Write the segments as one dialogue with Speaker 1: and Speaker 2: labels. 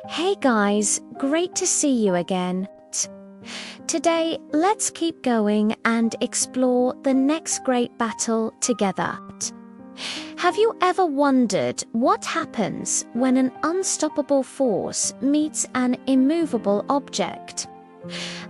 Speaker 1: Hey guys, great to see you again. Today, let's keep going and explore the next great battle together. Have you ever wondered what happens when an unstoppable force meets an immovable object?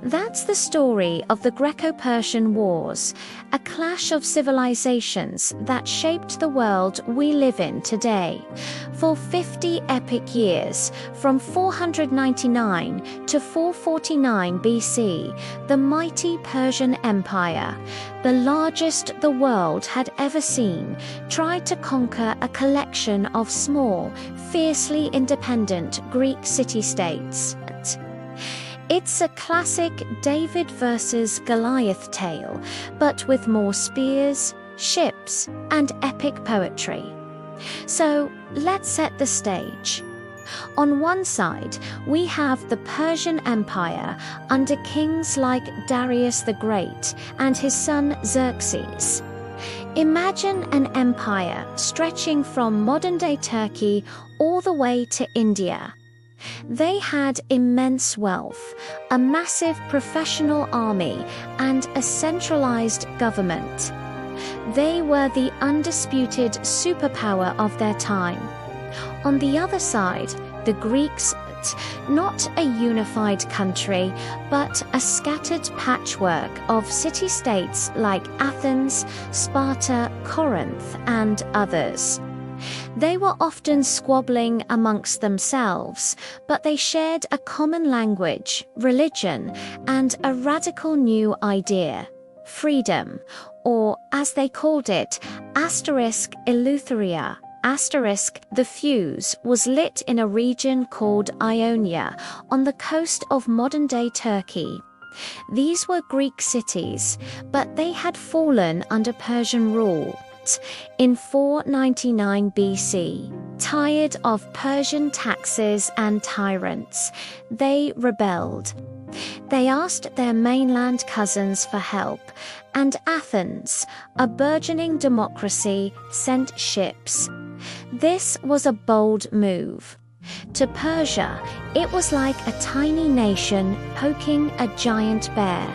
Speaker 1: That's the story of the Greco-Persian Wars, a clash of civilizations that shaped the world we live in today. For 50 epic years, from 499 to 449 BC, the mighty Persian Empire, the largest the world had ever seen, tried to conquer a collection of small, fiercely independent Greek city-states. It's a classic David versus Goliath tale, but with more spears, ships, and epic poetry. So, let's set the stage. On one side, we have the Persian Empire under kings like Darius the Great and his son Xerxes. Imagine an empire stretching from modern-day Turkey all the way to India. They had immense wealth, a massive professional army, and a centralized government. They were the undisputed superpower of their time. On the other side, the Greeks, not a unified country, but a scattered patchwork of city-states like Athens, Sparta, Corinth, and others. They were often squabbling amongst themselves, but they shared a common language, religion, and a radical new idea: freedom, or, as they called it, Eleutheria. The fuse was lit in a region called Ionia, on the coast of modern-day Turkey. These were Greek cities, but they had fallen under Persian rule. In 499 BC, tired of Persian taxes and tyrants, they rebelled. They asked their mainland cousins for help, and Athens, a burgeoning democracy, sent ships. This was a bold move. To Persia, it was like a tiny nation poking a giant bear.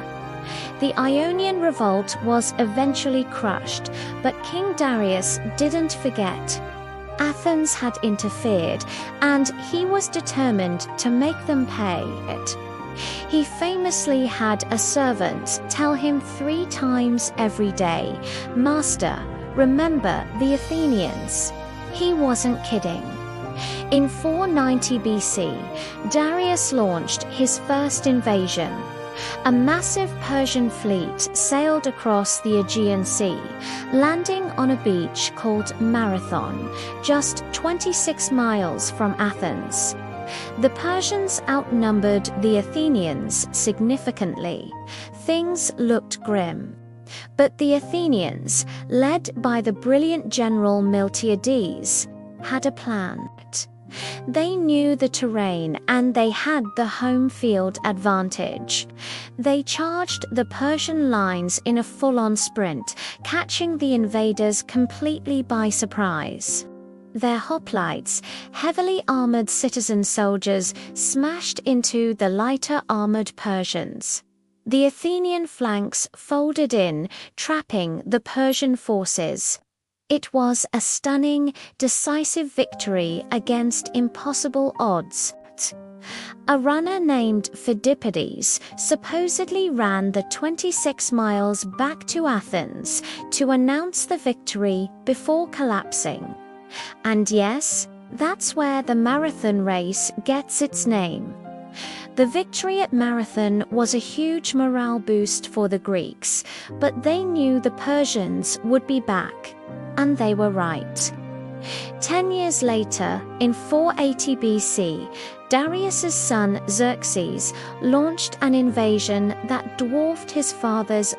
Speaker 1: The Ionian revolt was eventually crushed, but King Darius didn't forget. Athens had interfered, and he was determined to make them pay it. He famously had a servant tell him 3 times every day, "Master, remember the Athenians." He wasn't kidding. In 490 BC, Darius launched his first invasion. A massive Persian fleet sailed across the Aegean Sea, landing on a beach called Marathon, just 26 miles from Athens. The Persians outnumbered the Athenians significantly. Things looked grim. But the Athenians, led by the brilliant general Miltiades, had a plan. They knew the terrain and they had the home field advantage. They charged the Persian lines in a full-on sprint, catching the invaders completely by surprise. Their hoplites, heavily armored citizen soldiers, smashed into the lighter armored Persians. The Athenian flanks folded in, trapping the Persian forces. It was a stunning, decisive victory against impossible odds. A runner named Phidippides supposedly ran the 26 miles back to Athens to announce the victory before collapsing. And yes, that's where the marathon race gets its name. The victory at Marathon was a huge morale boost for the Greeks, but they knew the Persians would be back. And they were right. 10 years later, in 480 BC, Darius's son Xerxes launched an invasion that dwarfed his father's.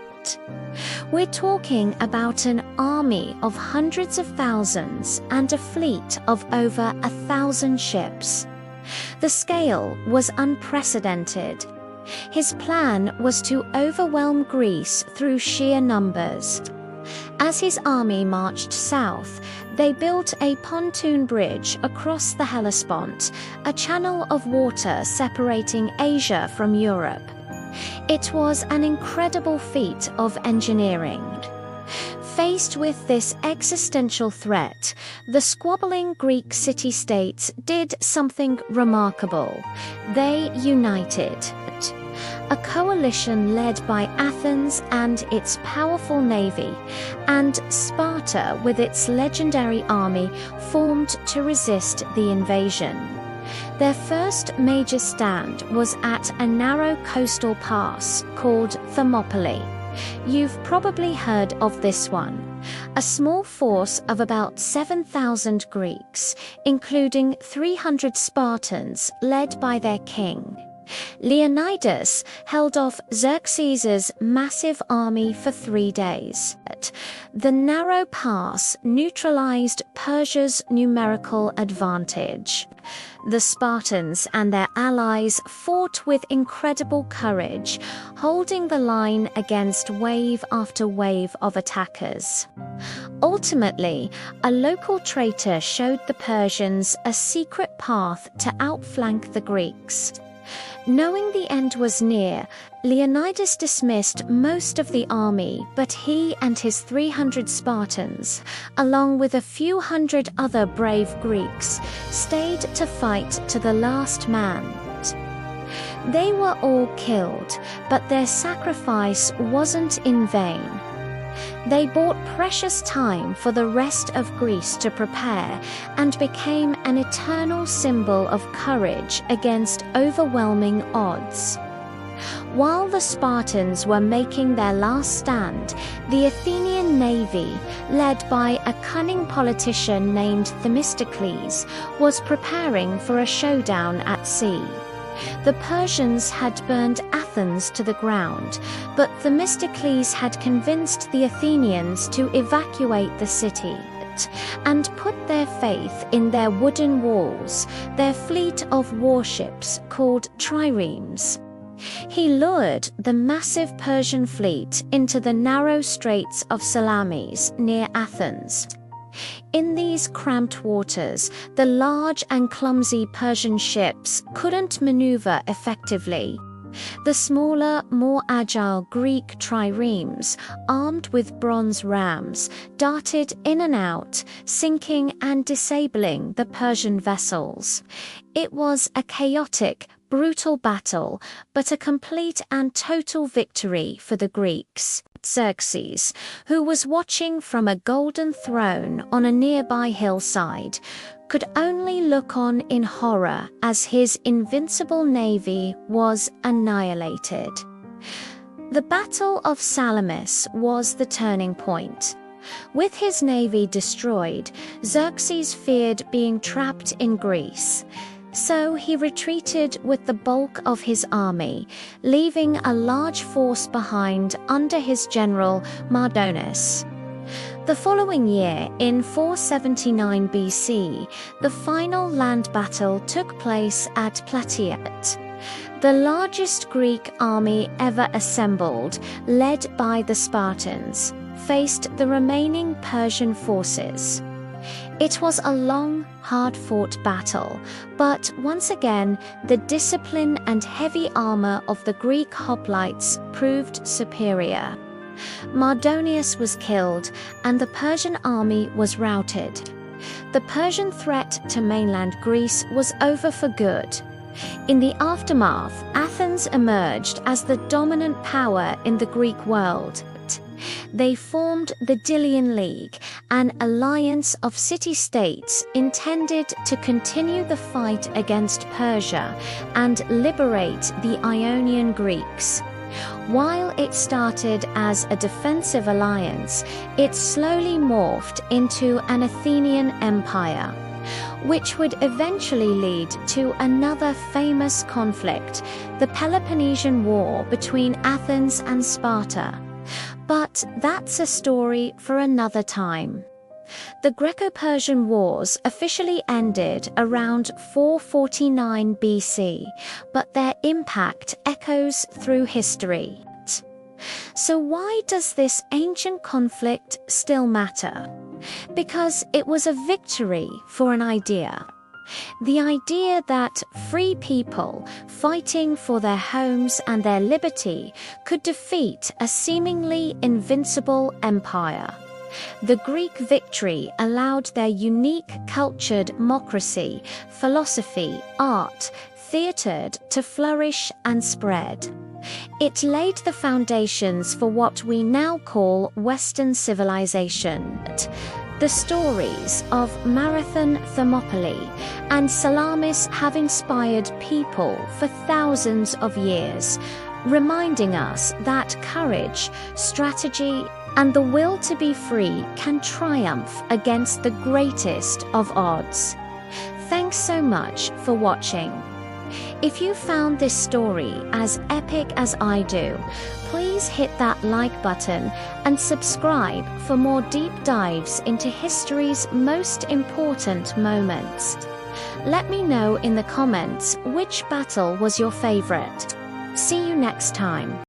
Speaker 1: We're talking about an army of hundreds of thousands and a fleet of over 1,000 ships. The scale was unprecedented. His plan was to overwhelm Greece through sheer numbers. As his army marched south, They built a pontoon bridge across the Hellespont, a channel of water separating Asia from Europe. It was an incredible feat of engineering. Faced with this existential threat, the squabbling Greek city-states did something remarkable. They united. A coalition led by Athens and its powerful navy, and Sparta with its legendary army, formed to resist the invasion. Their first major stand was at a narrow coastal pass called Thermopylae. You've probably heard of this one. A small force of about 7,000 Greeks, including 300 Spartans led by their king. Leonidas held off Xerxes' massive army for 3 days. The narrow pass neutralized Persia's numerical advantage. The Spartans and their allies fought with incredible courage, holding the line against wave after wave of attackers. Ultimately, a local traitor showed the Persians a secret path to outflank the Greeks. Knowing the end was near, Leonidas dismissed most of the army, but he and his 300 Spartans, along with a few hundred other brave Greeks, stayed to fight to the last man. They were all killed, but their sacrifice wasn't in vain. They bought precious time for the rest of Greece to prepare and became an eternal symbol of courage against overwhelming odds. While the Spartans were making their last stand, the Athenian navy, led by a cunning politician named Themistocles, was preparing for a showdown at sea. The Persians had burned Athens to the ground, but Themistocles had convinced the Athenians to evacuate the city and put their faith in their wooden walls, their fleet of warships called triremes. He lured the massive Persian fleet into the narrow straits of Salamis near Athens. In these cramped waters, the large and clumsy Persian ships couldn't maneuver effectively. The smaller, more agile Greek triremes, armed with bronze rams, darted in and out, sinking and disabling the Persian vessels. It was a chaotic, brutal battle, but a complete and total victory for the Greeks. Xerxes, who was watching from a golden throne on a nearby hillside, could only look on in horror as his invincible navy was annihilated. The Battle of Salamis was the turning point. With his navy destroyed, Xerxes feared being trapped in Greece. So he retreated with the bulk of his army, leaving a large force behind under his general Mardonius. The following year, in 479 BC, the final land battle took place at Plataea. The largest Greek army ever assembled, led by the Spartans, faced the remaining Persian forces. It was a long, hard-fought battle, but once again, the discipline and heavy armor of the Greek hoplites proved superior. Mardonius was killed, and the Persian army was routed. The Persian threat to mainland Greece was over for good. In the aftermath, Athens emerged as the dominant power in the Greek world. They formed the Delian League, an alliance of city-states intended to continue the fight against Persia and liberate the Ionian Greeks. While it started as a defensive alliance, it slowly morphed into an Athenian empire, which would eventually lead to another famous conflict, the Peloponnesian War between Athens and Sparta. But that's a story for another time. The Greco-Persian Wars officially ended around 449 BC, but their impact echoes through history. So why does this ancient conflict still matter? Because it was a victory for an idea. The idea that free people fighting for their homes and their liberty could defeat a seemingly invincible empire. The Greek victory allowed their unique cultured democracy, philosophy, art, theatre to flourish and spread. It laid the foundations for what we now call Western civilization. The stories of Marathon, Thermopylae, and Salamis have inspired people for thousands of years, reminding us that courage, strategy, and the will to be free can triumph against the greatest of odds. Thanks so much for watching. If you found this story as epic as I do, please hit that like button and subscribe for more deep dives into history's most important moments. Let me know in the comments which battle was your favorite. See you next time.